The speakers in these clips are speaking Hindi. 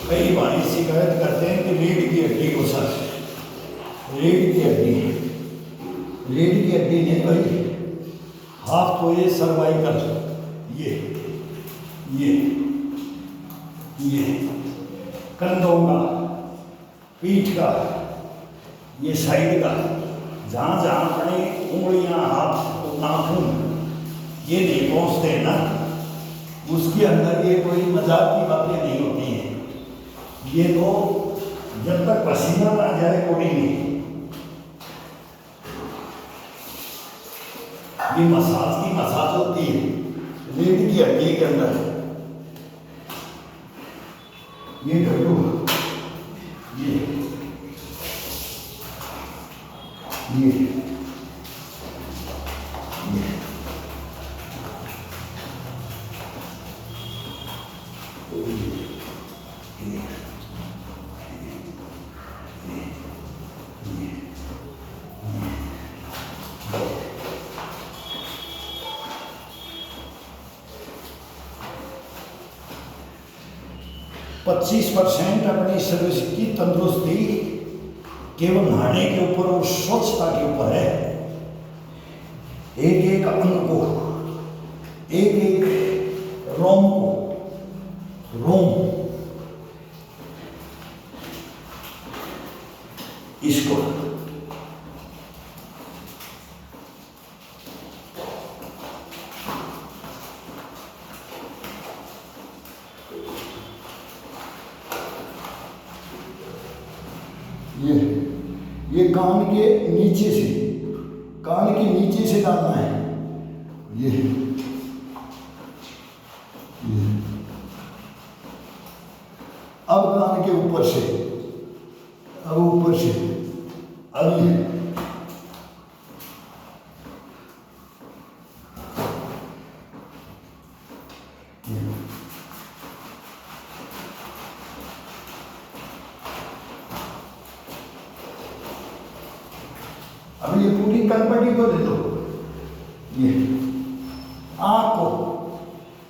कई भाई शिकायत करते हैं कि रीढ़ की हड्डी को सर, रीढ़ की हड्डी, रीढ़ की हड्डी नहीं भाई, हाथ तो ये सर्वाइकल, ये कंधों का, पीठ का, ये साइड का, जहाँ जहाँ अपनी उंगलियाँ, हाथ, नाखून ये नहीं पहुँचते हैं ना, उसके अंदर ये कोई मजाक की बातें नहीं होती हैं। ये तो जब तक पसीना ना जाए बॉडी में, ये मसाज की मसाज होती है रीढ़ की हड्डी के अंदर। ये ढक्कू, ये 25% अपनी शरीर की तंदुरुस्ती केवल नहाने के ऊपर और स्वच्छता के ऊपर है। एक एक अंग को, एक एक रोम को, रोम इसको ये कान के नीचे से, कान के नीचे से डालना है। ये अब कान के ऊपर से, अब ऊपर से, अब ये अब ये पूरी कनपट्टी को दे दो, ये आँख को,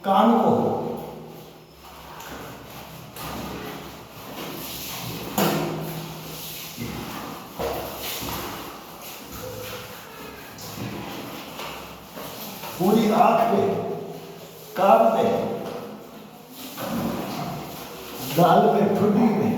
कान को, पूरी आँख पे, कान पे, गाल में, ठुड्डी में,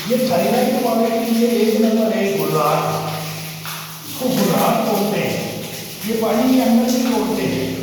ये थायराइड वाले के लिए एक नंबर है गुर्राट, इसको गुर्राट बोलते हैं। ये पानी के अंदर से तोड़ते हैं।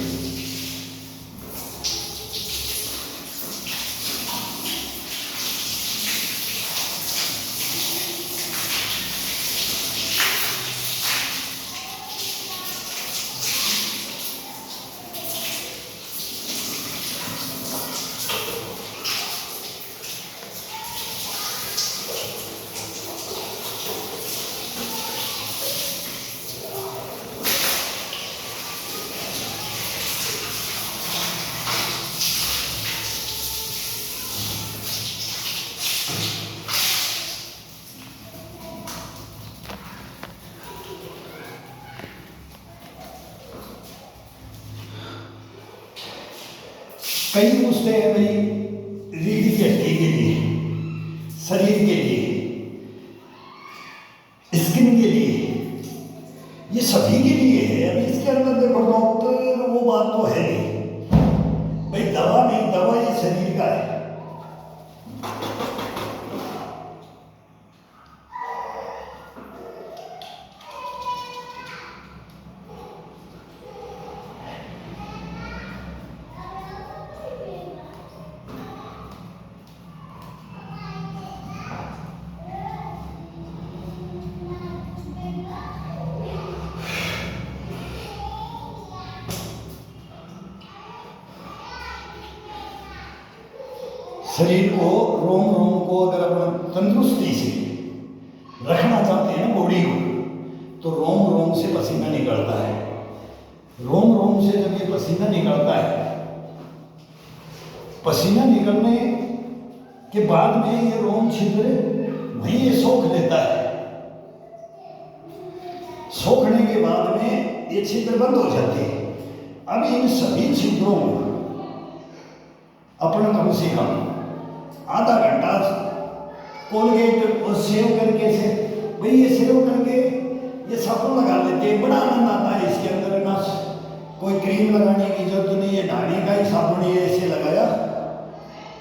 कई पूछते हैं भाई रीढ़ की हड्डी के लिए, शरीर के लिए, स्किन के लिए, ये सभी के लिए है। अभी इसके अंदर देखो डॉक्टर वो बात तो है नहीं भाई, दवा नहीं, दवा ये शरीर का है। शरीर को, रोम रोम को अगर अपन तंदुरुस्ती से रखना चाहते हैं ना बॉडी को, तो रोम रोम से पसीना निकलता है। रोम रोम से जब ये पसीना निकलता है, पसीना निकलने के बाद में ये रोम छिद्र वहीं ये सोख लेता है। सोखने के बाद में ये छिद्र बंद हो जाते हैं। अब इन सभी छिद्रों को अपन कम से कम आधा घंटा कोलगेट और सेव करके से भाई ये सेव करके ये साबुन लगा लेते हैं। बड़ा आनंद आता है इसके अंदर ना, कोई क्रीम लगाने की जरूरत नहीं है, नहाने का ही साबुन ये ऐसे लगाया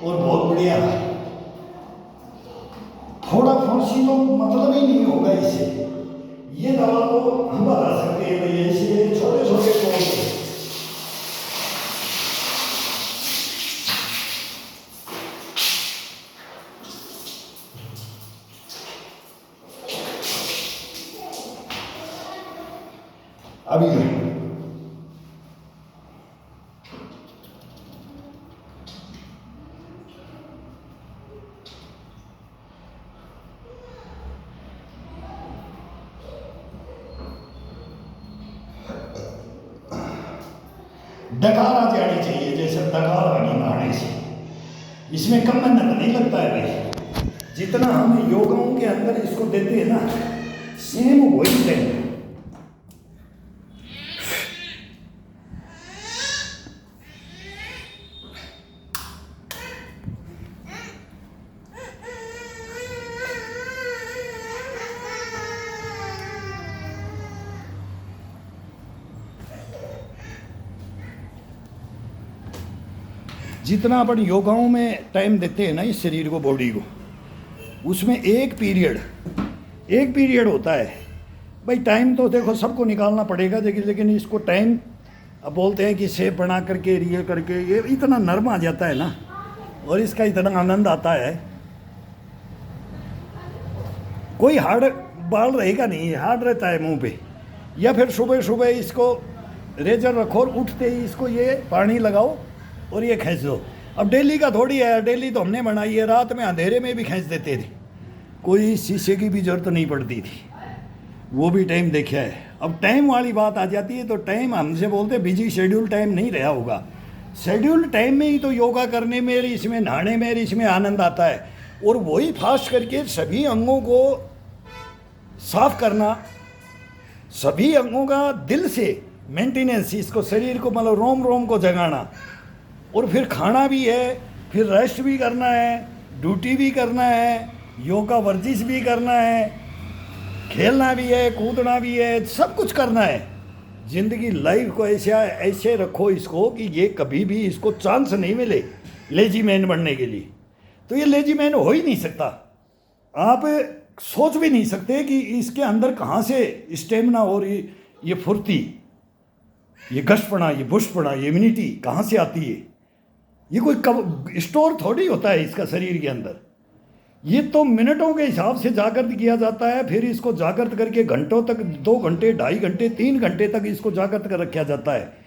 और बहुत बढ़िया। थोड़ा फुंसी तो मतलब ही नहीं होगा इससे। ये दवा को हम बता सकते हैं भाई ऐसे छोटे छोटे कोल। अभी डकार आ जानी चाहिए, जैसे डकार आ गई नहाने से। इसमें कम मेहनत नहीं लगता है भाई, जितना हम योगाओं के अंदर इसको देते हैं ना, सेम वही देंगे। जितना अपन योगाओं में टाइम देते हैं ना इस शरीर को, बॉडी को, उसमें एक पीरियड होता है भाई। टाइम तो देखो सबको निकालना पड़ेगा, लेकिन इसको टाइम अब बोलते हैं कि शेप बना करके ये करके ये इतना नर्म आ जाता है ना, और इसका इतना आनंद आता है। कोई हार्ड बाल रहेगा नहीं, हार्ड रहता है मुंह पे। या फिर सुबह सुबह इसको रेजर रखो और उठते ही इसको ये पानी लगाओ और ये खींच दो। अब डेली का थोड़ी है, डेली तो हमने बनाई है, रात में अंधेरे में भी खींच देते थे, कोई शीशे की भी जरूरत नहीं पड़ती थी, वो भी टाइम देखा है। अब टाइम वाली बात आ जाती है तो टाइम हमसे बोलते बिजी शेड्यूल टाइम नहीं रहा होगा। शेड्यूल टाइम में ही तो योगा करने में, इसमें नहाने में, इसमें आनंद आता है। और वही फास्ट करके सभी अंगों को साफ करना, सभी अंगों का दिल से मेंटेनेंस, इसको शरीर को मतलब रोम रोम को जगाना। और फिर खाना भी है, फिर रेस्ट भी करना है, ड्यूटी भी करना है, योगा वर्जिश भी करना है, खेलना भी है, कूदना भी है, सब कुछ करना है। ज़िंदगी लाइफ को ऐसे रखो इसको कि ये कभी भी इसको चांस नहीं मिले लेजी मैन बनने के लिए। तो ये लेजी मैन हो ही नहीं सकता। आप सोच भी नहीं सकते कि इसके अंदर कहाँ से स्टेमिना और ये फुर्ती, ये गशपना, ये बुशपना, ये इम्यूनिटी कहाँ से आती है। ये कोई कब स्टोर थोड़ी होता है इसका शरीर के अंदर। ये तो मिनटों के हिसाब से जागृत किया जाता है, फिर इसको जागृत करके घंटों तक, 2 घंटे, 2.5 घंटे, 3 घंटे तक इसको जागृत कर रखा जाता है।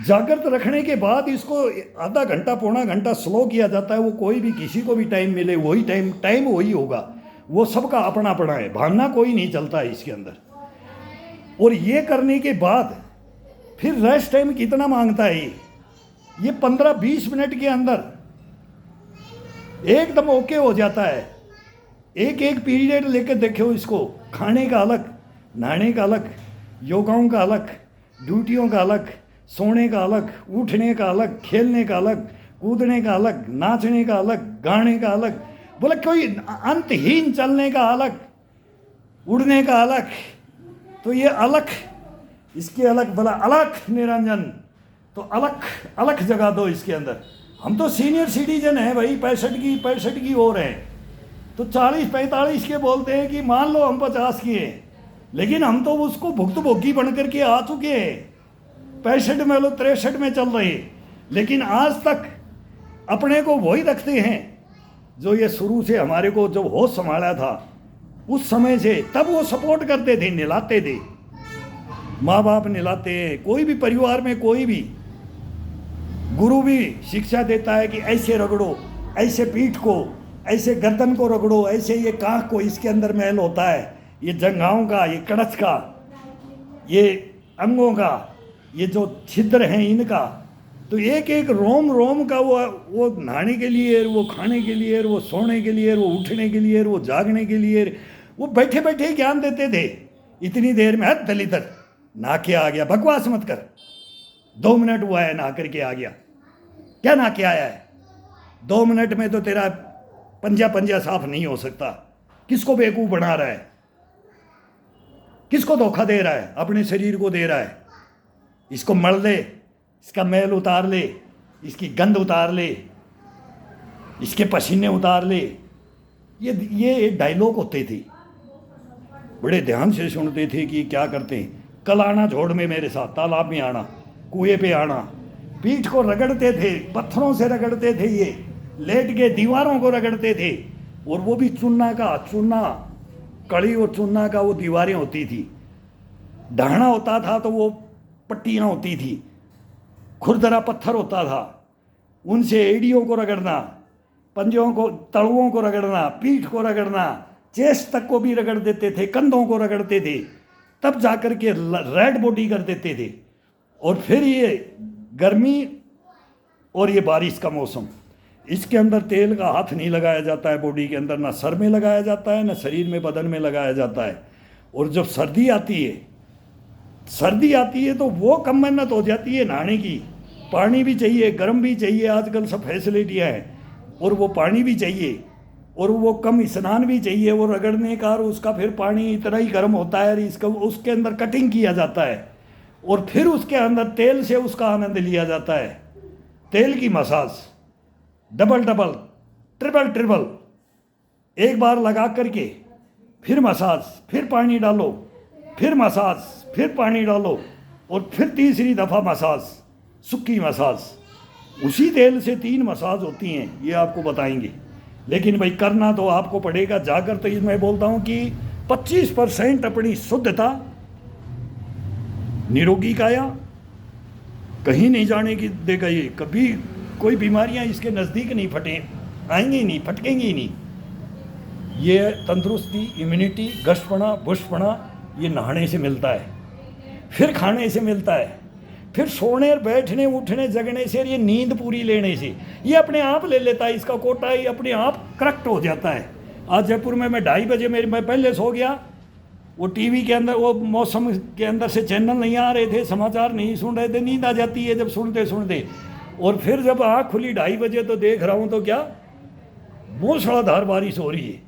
जागृत रखने के बाद इसको आधा घंटा, पौना घंटा स्लो किया जाता है। वो कोई भी, किसी को भी टाइम मिले वही टाइम वही होगा। वो सबका अपना अपना है, भागना कोई नहीं चलता है इसके अंदर। और ये करने के बाद फिर रेस्ट टाइम कितना मांगता है ये 15-20 मिनट के अंदर एकदम ओके हो जाता है। एक पीरियड लेकर देखो इसको। खाने का अलग, नहाने का अलग, योगाओं का अलग, ड्यूटियों का अलग, सोने का अलग, उठने का अलग, खेलने का अलग, कूदने का अलग, नाचने का अलग, गाने का अलग, बोला कोई अंतहीन चलने का अलग, उड़ने का अलग। तो ये अलग, इसके अलग, बोला अलग निरंजन, तो अलग अलग जगह दो इसके अंदर। हम तो सीनियर सिटीजन हैं भाई, 65 की ओर हैं, तो 40-45 के बोलते हैं कि मान लो हम 50 की हैं, लेकिन हम तो उसको भुक्तभोगी बन करके आ चुके हैं। 65 में लो 63 में चल रहे, लेकिन आज तक अपने को वही रखते हैं जो ये शुरू से हमारे को जब होश संभाला था उस समय से। तब वो सपोर्ट करते थे, निलाते थे, माँ बाप निलाते हैं, कोई भी परिवार में कोई भी गुरु भी शिक्षा देता है कि ऐसे रगड़ो, ऐसे पीठ को, ऐसे गर्दन को रगड़ो, ऐसे ये कांख को, इसके अंदर मैल होता है, ये जंघाओं का, ये कड़च का, ये अंगों का, ये जो छिद्र हैं इनका। तो एक एक रोम रोम का वो नहाने के लिए, वो खाने के लिए, वो सोने के लिए, वो उठने के लिए, वो जागने के लिए, वो बैठे बैठे ज्ञान देते थे। इतनी देर में हद दलितर नहा के आ गया, बकवास मत कर, 2 मिनट हुआ है नहा करके आ गया। क्या नहा के आया है? 2 मिनट में तो तेरा पंजा साफ नहीं हो सकता। किसको बेवकूफ़ बना रहा है? किसको धोखा दे रहा है? अपने शरीर को दे रहा है। इसको मल ले, इसका मैल उतार ले, इसकी गंध उतार ले, इसके पसीने उतार ले। ये डायलॉग होते थे, बड़े ध्यान से सुनते थे कि क्या करते हैं। कल आना झोड़ में मेरे साथ, तालाब में आना, कुएं पे आना। पीठ को रगड़ते थे, पत्थरों से रगड़ते थे, ये लेट के दीवारों को रगड़ते थे। और वो भी चूना, कड़ी और चूना का वो दीवारें होती थी। ढाना होता था तो वो पट्टियाँ होती थी, खुरदरा पत्थर होता था, उनसे एड़ियों को रगड़ना, पंजों को, तलुओं को रगड़ना, पीठ को रगड़ना, चेस्ट तक को भी रगड़ देते थे, कंधों को रगड़ते थे, तब जाकर के रेड बॉडी कर देते थे। और फिर ये गर्मी और ये बारिश का मौसम, इसके अंदर तेल का हाथ नहीं लगाया जाता है बॉडी के अंदर, ना सर में लगाया जाता है, ना शरीर में, बदन में लगाया जाता है। और जब सर्दी आती है तो वो कम मेहनत हो जाती है नहाने की। पानी भी चाहिए, गर्म भी चाहिए, आजकल सब फैसिलिटियाँ हैं, और वो पानी भी चाहिए, और वो कम स्नान भी चाहिए। वो रगड़ने का और उसका फिर पानी इतना ही गर्म होता है, इसका उसके अंदर कटिंग किया जाता है, और फिर उसके अंदर तेल से उसका आनंद लिया जाता है। तेल की मसाज डबल ट्रिपल एक बार लगा करके फिर मसाज, फिर पानी डालो, फिर मसाज, फिर पानी डालो, और फिर तीसरी दफ़ा मसाज, सुक्की मसाज। उसी तेल से 3 मसाज होती हैं, ये आपको बताएंगे। लेकिन भाई करना तो आपको पड़ेगा जाकर। तो मैं बोलता हूँ कि 25% अपनी शुद्धता, निरोगी काया, कहीं नहीं जाने की देगा। ये कभी कोई बीमारियां इसके नज़दीक नहीं आएंगी नहीं, फटकेंगी नहीं। ये तंदुरुस्ती, इम्यूनिटी, गशपना, बुशपना ये नहाने से मिलता है, फिर खाने से मिलता है, फिर सोने, बैठने, उठने, जगने से, ये नींद पूरी लेने से ये अपने आप ले लेता है। इसका कोटा ही अपने आप करेक्ट हो जाता है। आज जयपुर में मैं 2:30 बजे मैं पहले सो गया। वो टीवी के अंदर, वो मौसम के अंदर से चैनल नहीं आ रहे थे, समाचार नहीं सुन रहे थे, नींद आ जाती है जब सुनते। और फिर जब आँख खुली 2:30 बजे तो देख रहा हूँ तो क्या मूसलाधार बारिश हो रही है।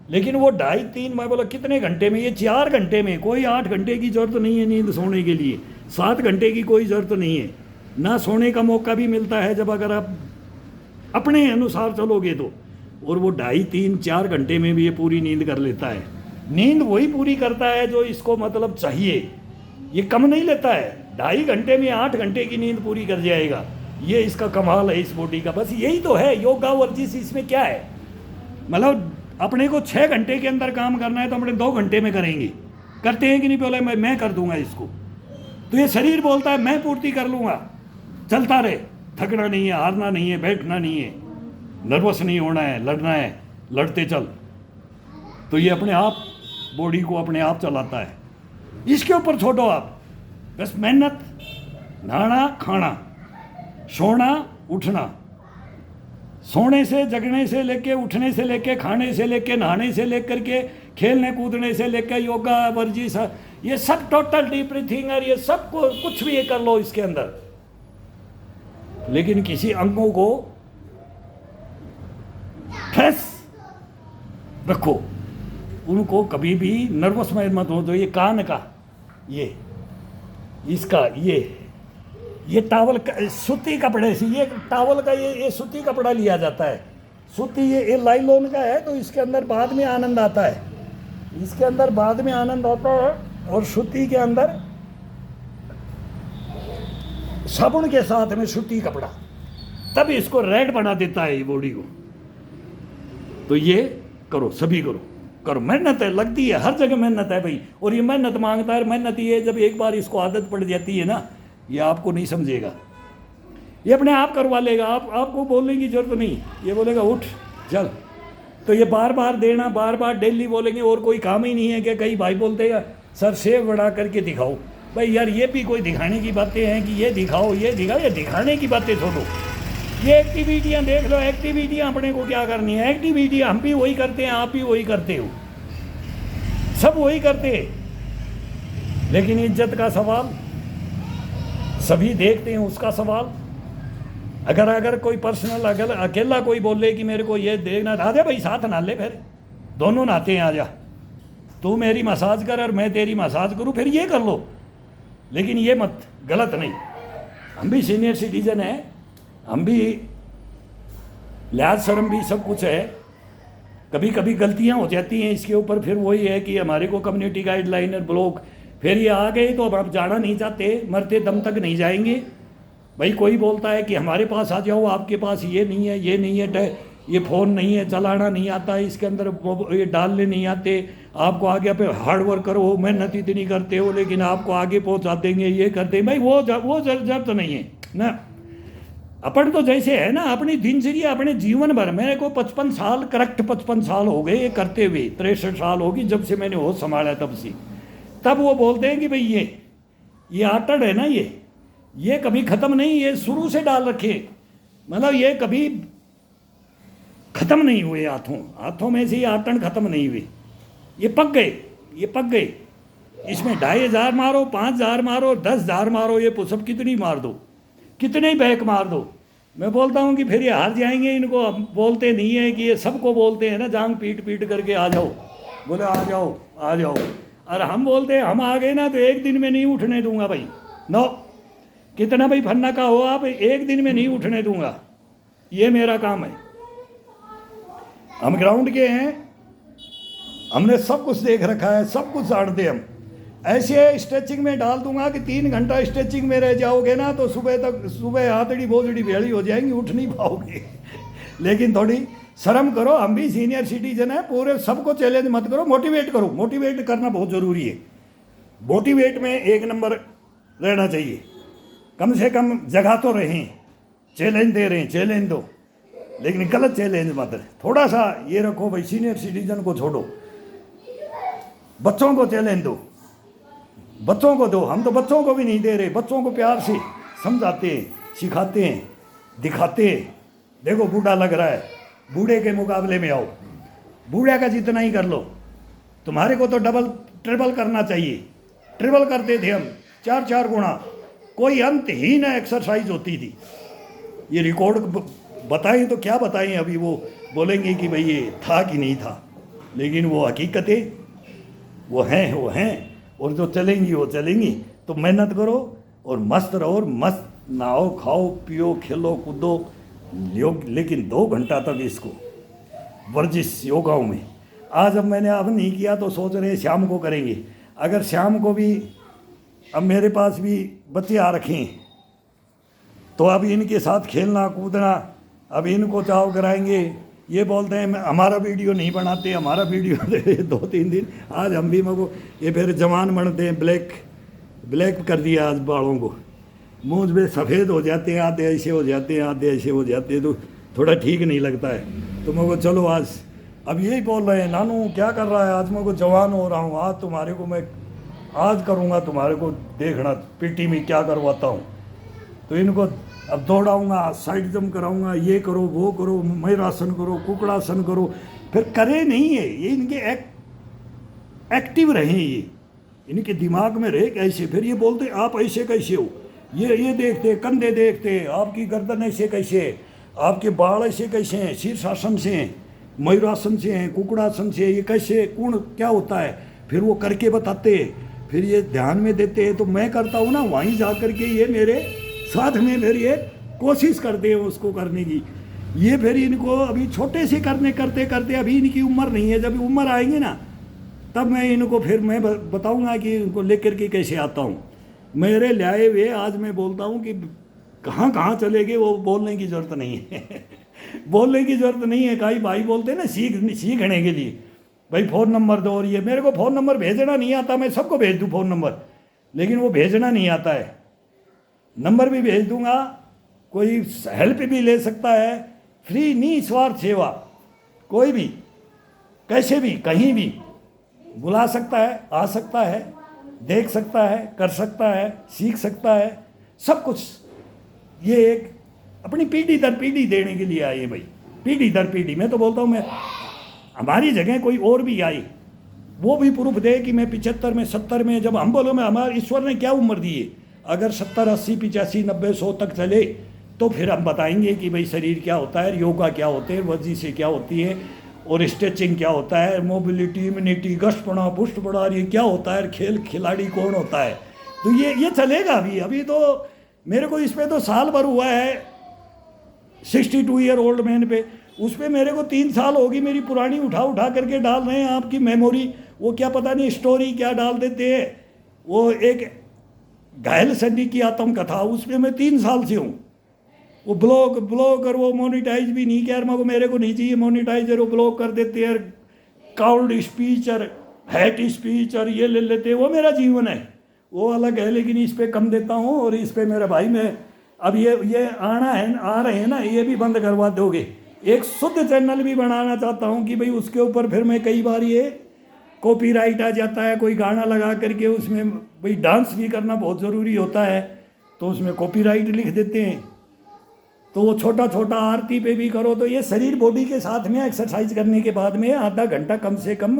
लेकिन वो 2.5-3, मैं बोला कितने घंटे में? ये 4 घंटे में। कोई 8 घंटे की ज़रूरत नहीं है नींद सोने के लिए, 7 घंटे की कोई ज़रूरत नहीं है ना। सोने का मौका भी मिलता है जब अगर आप अपने अनुसार चलोगे तो। और वो 2.5-3-4 घंटे में भी ये पूरी नींद कर लेता है। नींद वही पूरी करता है जो इसको मतलब चाहिए, ये कम नहीं लेता है। 2.5 घंटे में 8 घंटे की नींद पूरी कर जाएगा। ये इसका कमाल है इस बॉडी का। बस यही तो है योगा वर्जिश। इसमें क्या है, मतलब अपने को 6 घंटे के अंदर काम करना है तो अपने 2 घंटे में करेंगे। करते हैं कि नहीं? बोले मैं कर दूंगा इसको, तो ये शरीर बोलता है मैं पूर्ति कर लूँगा। चलता रहे, थकना नहीं है, हारना नहीं है, बैठना नहीं है, नर्वस नहीं होना है, लड़ना है, लड़ते चल। तो ये अपने आप बॉडी को अपने आप चलाता है। इसके ऊपर छोड़ो आप, बस मेहनत, नहाना खाना, सोना उठना, सोने से जगने से लेके, उठने से लेके, खाने से लेके, नहाने से लेकर के, खेलने कूदने से लेके, योगा वर्जिश, ये सब टोटल डीप ब्रीथिंग और ये सब को कुछ भी ये कर लो इसके अंदर। लेकिन किसी अंगों को फ्रेश रखो, उनको कभी भी नर्वस मत हो। तो ये कान का, ये इसका, ये टावल का, सूती कपड़े से, ये टावल का ये सूती कपड़ा लिया जाता है। सूती ये लाइलॉन का है, तो इसके अंदर बाद में आनंद आता है, इसके अंदर बाद में आनंद आता है। और सूती के अंदर साबुन के साथ में सूती कपड़ा, तब इसको रेड बना देता है ये बॉडी को। तो ये करो, सभी करो। मेहनत है, लगती है, हर जगह मेहनत है भाई। और ये मेहनत मांगता है। मेहनत ये जब एक बार इसको आदत पड़ जाती है ना, ये आपको नहीं समझेगा, ये अपने आप करवा लेगा। आपको बोलने की जरूरत नहीं, ये बोलेगा उठ चल। तो ये बार बार देना, बार बार डेली बोलेंगे। और कोई काम ही नहीं है कि कई भाई बोलते हैं सर सेव बड़ा करके दिखाओ। भाई यार ये भी कोई दिखाने की बातें हैं कि ये दिखाओ, ये दिखाने की बातें छोड़ो। ये एक्टिविटियाँ देख लो, एक्टिविटियाँ अपने को क्या करनी है। एक्टिविटियाँ हम भी वही करते हैं, आप भी वही करते हो, सब वही करते हैं। लेकिन इज्जत का सवाल, सभी देखते हैं उसका सवाल। अगर कोई पर्सनल अकेला कोई बोले कि मेरे को ये देखना, आ जा भाई साथ नहा ले, फिर दोनों नहाते हैं, आ जा, तू मेरी मसाज कर और मैं तेरी मसाज करूँ, फिर ये कर लो। लेकिन ये मत, गलत नहीं। हम भी सीनियर सिटीजन हैं, हम भी लिहाज शर्म भी सब कुछ है, कभी कभी गलतियां हो जाती हैं इसके ऊपर। फिर वही है कि हमारे को कम्युनिटी गाइडलाइन और ब्लॉक, फिर ये आ गए तो अब आप जाना नहीं चाहते, मरते दम तक नहीं जाएंगे। भाई कोई बोलता है कि हमारे पास आ जाओ, आपके पास ये नहीं है, ये नहीं है, ये फ़ोन नहीं है, चलाना नहीं आता, इसके अंदर ये डालने नहीं आते, आपको आगे पे हार्ड वर्क करो, मेहनत इतनी करते हो, लेकिन आपको आगे पहुंचा देंगे, ये कर देंगे। भाई वो जरूरत तो नहीं है ना। अपन तो जैसे है ना, अपनी दिनचर्या, अपने जीवन भर, मेरे को 55 साल, करेक्ट 55 साल हो गए ये करते हुए, 63 साल होगी जब से मैंने होश संभाला तब से। तब वो बोलते हैं कि भाई ये आटड़ है ना, ये कभी ख़त्म नहीं, ये शुरू से डाल रखे, मतलब ये कभी ख़त्म नहीं हुए। हाथों में से ये आटन ख़त्म नहीं हुए, ये पक गए। इसमें 2500 मारो, 5000 मारो, 10,000 मारो, ये पुशअप कितनी मार दो, कितने ही बैक मार दो। मैं बोलता हूँ कि फिर ये हार जाएंगे। इनको बोलते नहीं है कि ये सबको बोलते हैं ना, जांग पीट करके आ जाओ, बोले आ जाओ। और हम बोलते हैं हम आ गए ना तो एक दिन में नहीं उठने दूंगा भाई, नो, कितना भाई फन्ना का हो आप, एक दिन में नहीं उठने दूंगा, ये मेरा काम है। हम ग्राउंड के हैं, हमने सब कुछ देख रखा है, सब कुछ जानते हम। ऐसे स्ट्रेचिंग में डाल दूंगा कि 3 घंटा स्ट्रेचिंग में रह जाओगे ना तो सुबह हाथड़ी बोझड़ी भेड़ी हो जाएंगी, उठ नहीं पाओगे। लेकिन थोड़ी शर्म करो, हम भी सीनियर सिटीजन है, पूरे सबको चैलेंज मत करो, मोटिवेट करो। मोटिवेट करना बहुत ज़रूरी है, मोटिवेट में 1 नंबर रहना चाहिए। कम से कम जगह तो रहें, चैलेंज दे रहे हैं, चैलेंज दो, लेकिन गलत चैलेंज मत। थोड़ा सा ये रखो भाई, सीनियर सिटीजन को छोड़ो, बच्चों को चैलेंज दो, बच्चों को दो। हम तो बच्चों को भी नहीं दे रहे, बच्चों को प्यार से समझाते हैं, सिखाते हैं, दिखाते हैं। देखो बूढ़ा लग रहा है, बूढ़े के मुकाबले में आओ, बूढ़ा का जितना ही कर लो, तुम्हारे को तो डबल ट्रिपल करना चाहिए। ट्रिपल करते थे हम, 4 गुना, कोई अंत ही ना एक्सरसाइज होती थी। ये रिकॉर्ड बताएं तो क्या बताएं, अभी वो बोलेंगे कि भाई ये था कि नहीं था, लेकिन वो हकीकतें वो हैं और जो चलेंगी वो चलेंगी। तो मेहनत करो और मस्त रहो, मस्त नहाओ, खाओ, पियो, खेलो, कूदो, लेकिन 2 घंटा तक इसको वर्जिश योगाओं में। आज अब मैंने अब नहीं किया तो सोच रहे शाम को करेंगे। अगर शाम को भी, अब मेरे पास भी बच्चे आ रखे हैं तो अब इनके साथ खेलना कूदना, अब इनको चाव कराएंगे। ये बोलते हैं हमारा वीडियो नहीं बनाते, हमारा वीडियो दे 2-3 दिन। आज हम भी मगो ये फिर जवान बनते हैं, ब्लैक कर दिया आज बालों को, मुँह में सफ़ेद हो जाते हैं, आधे ऐसे हो जाते हैं, आधे ऐसे हो जाते हैं, तो थोड़ा ठीक नहीं लगता है। तो मगो चलो आज अब यही बोल रहे हैं, नानू क्या कर रहा है, आज मैं को जवान हो रहा हूँ, आज तुम्हारे को मैं आज करूँगा, तुम्हारे को देखना पीटी में क्या करवाता हूँ। तो इनको अब दौड़ाऊँगा, साइड जंप कराऊँगा, ये करो वो करो, मयूरासन करो, कुकड़ासन करो, फिर करे नहीं है ये, इनके एक्टिव रहें, ये इनके दिमाग में रहे कैसे। फिर ये बोलते आप ऐसे कैसे हो, ये देखते कंधे देखते, आपकी गर्दन ऐसे कैसे है, आपके बाल ऐसे कैसे हैं, शीर्षासन से हैं, मयूरासन से हैं, कुकड़ासन से, ये कैसे कौन क्या होता है, फिर वो करके बताते हैं, फिर ये ध्यान में देते हैं। तो मैं करता हूँ ना, वहीं जा कर के ये मेरे साथ में फिर ये कोशिश करते हैं उसको करने की। ये फिर इनको अभी छोटे से करते करते अभी इनकी उम्र नहीं है, जब उम्र आएंगे ना तब मैं इनको फिर मैं बताऊँगा कि इनको लेकर के कैसे आता हूँ। मेरे लाए हुए आज मैं बोलता हूँ कि कहाँ कहाँ चले गए वो बोलने की ज़रूरत नहीं है बोलने की ज़रूरत नहीं है। कई भाई बोलते हैं ना सीखने के लिए, भाई फ़ोन नंबर दो, और ये मेरे को फ़ोन नंबर भेजना नहीं आता। मैं सबको भेज दूँ फ़ोन नंबर, लेकिन वो भेजना नहीं आता है। नंबर भी भेज दूँगा, कोई हेल्प भी ले सकता है, फ्री निस्वार्थ सेवा, कोई भी कैसे भी कहीं भी बुला सकता है, आ सकता है, देख सकता है, कर सकता है, सीख सकता है, सब कुछ। ये एक अपनी पीढ़ी दर पीढ़ी देने के लिए आए भाई, पीढ़ी दर पीढ़ी। मैं तो बोलता हूँ मैं हमारी जगह कोई और भी आए, वो भी प्रूफ दे कि मैं 75 में 70 में, जब हम बोलो मैं हमारे ईश्वर ने क्या उम्र दी है, अगर 70 80 85 90 100 तक चले तो फिर हम बताएंगे कि भाई शरीर क्या होता है, योगा क्या होते हैं, वर्जिश से क्या होती है, और स्ट्रेचिंग क्या होता है, मोबिलिटी, इम्यूनिटी, गश्तपड़ा, पुष्टपड़ा, ये क्या होता है, खेल खिलाड़ी कौन होता है। तो ये चलेगा अभी तो मेरे को इस पर तो साल भर हुआ है 62 ईयर ओल्ड मैन पे, उस पर मेरे को 3 साल होगी, मेरी पुरानी उठा करके डाल रहे हैं आपकी मेमोरी, वो क्या पता नहीं स्टोरी क्या डाल देते हैं। वो एक घायल सन्नी की आत्मकथा, उस पर मैं 3 साल से हूँ। वो ब्लॉक और वो मोनिटाइज भी नहीं किया, मेरे को नहीं चाहिए मोनिटाइजर, वो ब्लॉक कर देते हैं, काउल्ड स्पीच और हैट स्पीच और ये ले लेते हैं। वो मेरा जीवन है, वो अलग है, लेकिन इस पे कम देता हूँ। और इस पे मेरा भाई मैं अब ये आ रहे हैं ना, ये भी बंद करवा दोगे। एक शुद्ध चैनल भी बनाना चाहता हूँ कि भाई उसके ऊपर फिर मैं कई बार ये कॉपीराइट आ जाता है, कोई गाना लगा करके उसमें भाई डांस भी करना बहुत ज़रूरी होता है, तो उसमें कॉपीराइट लिख देते हैं। तो वो छोटा आरती पे भी करो, तो ये शरीर बॉडी के साथ में एक्सरसाइज करने के बाद में आधा घंटा कम से कम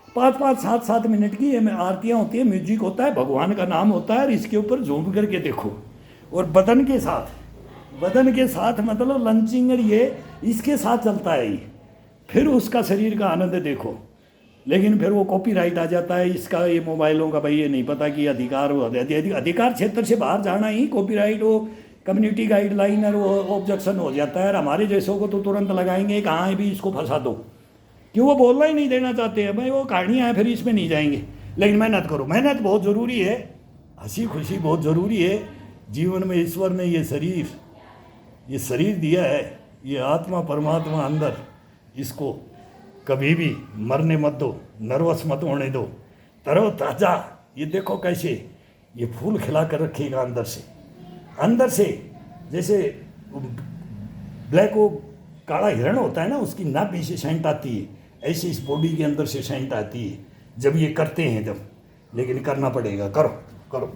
5-5 7-7 मिनट की ये आरतियाँ होती है, म्यूजिक होता है, भगवान का नाम होता है, और इसके ऊपर झूम करके देखो। और बदन के साथ मतलब लंचिंग और ये इसके साथ चलता है ये, फिर उसका शरीर का आनंद देखो। लेकिन फिर वो कॉपीराइट आ जाता है इसका, ये मोबाइलों का, भाई ये नहीं पता कि अधिकार क्षेत्र से बाहर जाना ही कॉपीराइट, वो कम्युनिटी गाइडलाइन और वो ऑब्जेक्शन हो जाता है। और हमारे जैसों को तो तुरंत लगाएंगे, कहाँ भी इसको फंसा दो, क्यों वो बोलना ही नहीं देना चाहते हैं। भाई वो कहानियाँ हैं, फिर इसमें नहीं जाएंगे। लेकिन मेहनत करो, मेहनत बहुत ज़रूरी है, हंसी खुशी बहुत ज़रूरी है जीवन में। ईश्वर ने ये शरीर दिया है, ये आत्मा परमात्मा अंदर, इसको कभी भी मरने मत दो, नर्वस मत होने दो, तरो ताज़ा। ये देखो कैसे ये फूल खिला कर रखेगा अंदर से जैसे ब्लैक वो काला हिरण होता है ना, उसकी नाभि से सेंट आती है, ऐसे इस बॉडी के अंदर से सेंट आती है जब ये करते हैं जब। लेकिन करना पड़ेगा, करो।